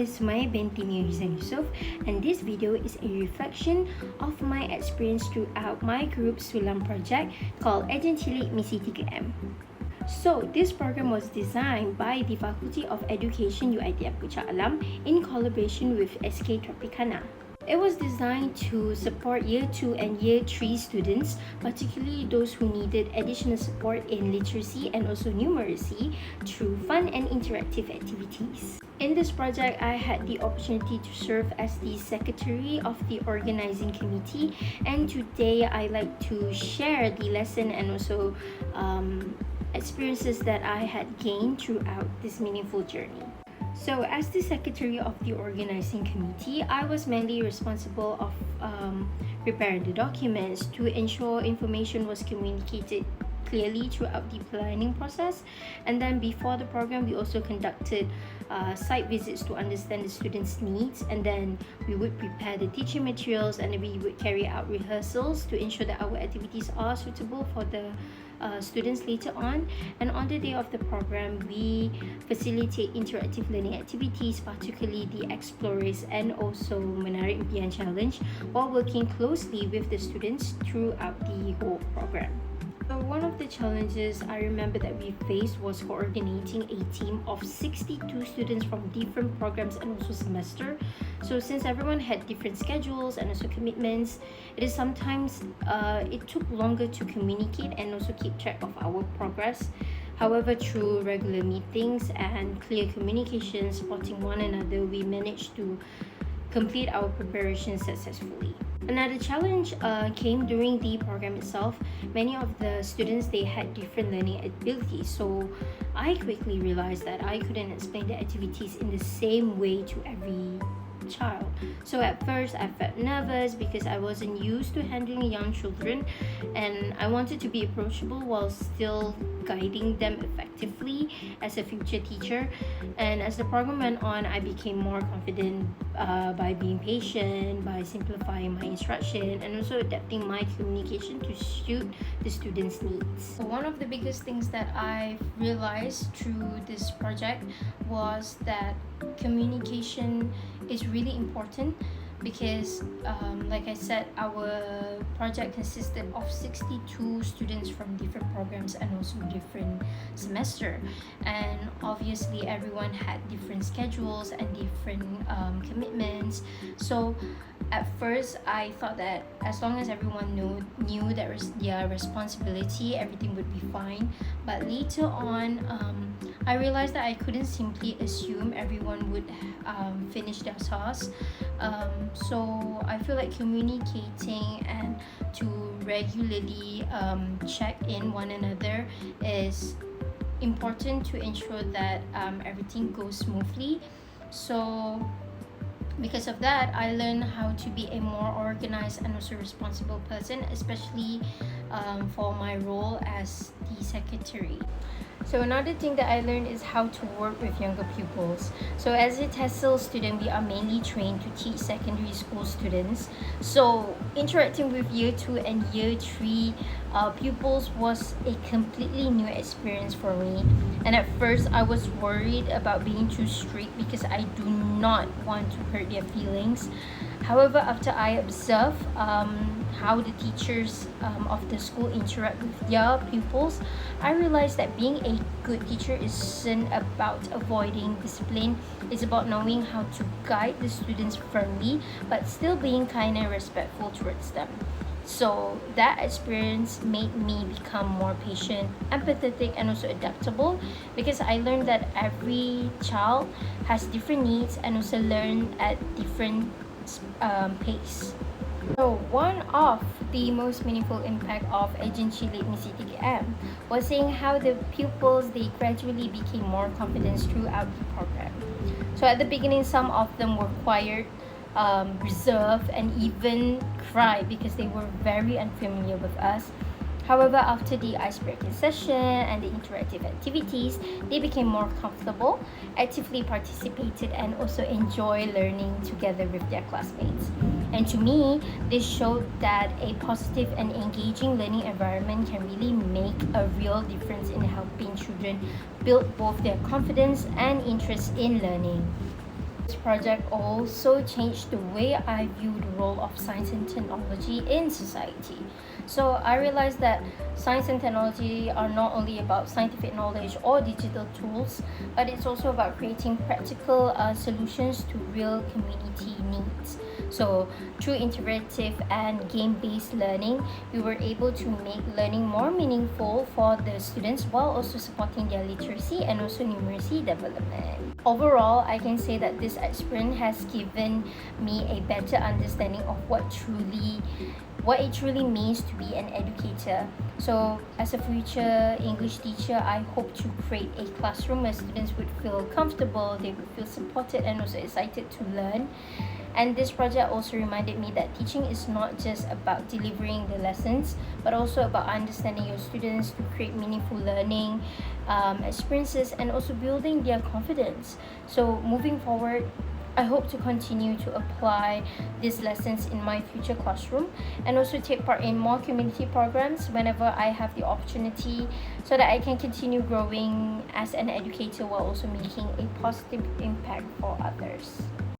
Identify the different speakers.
Speaker 1: is Sumayyah binti Mior and Yusoff, and this video is a reflection of my experience throughout my group Sulam project called ED2416E. So, this program was designed by the Faculty of Education UiTM Puncak Alam in collaboration with SK Tropicana. It was designed to support Year 2 and Year 3 students, particularly those who needed additional support in literacy and also numeracy through fun and interactive activities. In this project, I had the opportunity to serve as the secretary of the organizing committee, and today I like to share the lesson and also experiences that I had gained throughout this meaningful journey. So, as the secretary of the organizing committee, I was mainly responsible of preparing the documents to ensure information was communicated clearly throughout the planning process. And then before the program, we also conducted site visits to understand the students' needs, and then we would prepare the teaching materials, and we would carry out rehearsals to ensure that our activities are suitable for the students later on. And on the day of the program, we facilitate interactive learning activities, particularly the Explorers and also Menarik Impian Challenge, while working closely with the students throughout the whole program. So one of the challenges I remember that we faced was coordinating a team of 62 students from different programs and also semester. So since everyone had different schedules and also commitments, it took longer to communicate and also keep track of our progress. However, through regular meetings and clear communication, supporting one another, we managed to complete our preparation successfully. Another challenge came during the program itself. Many of the students, they had different learning abilities, so I quickly realized that I couldn't explain the activities in the same way to every child. So at first I felt nervous because I wasn't used to handling young children, and I wanted to be approachable while still guiding them effectively as a future teacher. And as the program went on, I became more confident by being patient, by simplifying my instruction, and also adapting my communication to suit the students' needs. So one of the biggest things that I've realized through this project was that communication is really important because like I said, our project consisted of 62 students from different programs and also different semester, and obviously everyone had different schedules and different commitments. So at first I thought that as long as everyone knew that was their responsibility, everything would be fine. But later on, I realized that I couldn't simply assume everyone would finish their tasks. So I feel like communicating and to regularly check in one another is important to ensure that everything goes smoothly. So because of that, I learned how to be a more organized and also responsible person, especially for my role as the secretary. So another thing that I learned is how to work with younger pupils. So as a TESOL student, we are mainly trained to teach secondary school students. So interacting with Year 2 and Year 3 pupils was a completely new experience for me. And at first, I was worried about being too strict because I do not want to hurt their feelings. However, after I observe how the teachers of the school interact with their pupils, I realized that being a good teacher isn't about avoiding discipline. It's about knowing how to guide the students firmly, but still being kind and respectful towards them. So that experience made me become more patient, empathetic, and also adaptable, because I learned that every child has different needs and also learn at different pace. So one of the most meaningful impact of ED2416E was seeing how the pupils, they gradually became more confident throughout the program. So at the beginning, some of them were quiet, reserved, and even cry because they were very unfamiliar with us. However, after the icebreaking session and the interactive activities, they became more comfortable, actively participated, and also enjoy learning together with their classmates. And to me, this showed that a positive and engaging learning environment can really make a real difference in helping children build both their confidence and interest in learning. This project also changed the way I view the role of science and technology in society. So I realized that science and technology are not only about scientific knowledge or digital tools, but it's also about creating practical solutions to real community needs. So through interactive and game-based learning, we were able to make learning more meaningful for the students while also supporting their literacy and also numeracy development. Overall, I can say that this experience has given me a better understanding of what it truly means to be an educator. So as a future English teacher, I hope to create a classroom where students would feel comfortable, they would feel supported and also excited to learn. And this project also reminded me that teaching is not just about delivering the lessons, but also about understanding your students to create meaningful learning experiences and also building their confidence. So moving forward, I hope to continue to apply these lessons in my future classroom and also take part in more community programs whenever I have the opportunity, so that I can continue growing as an educator while also making a positive impact for others.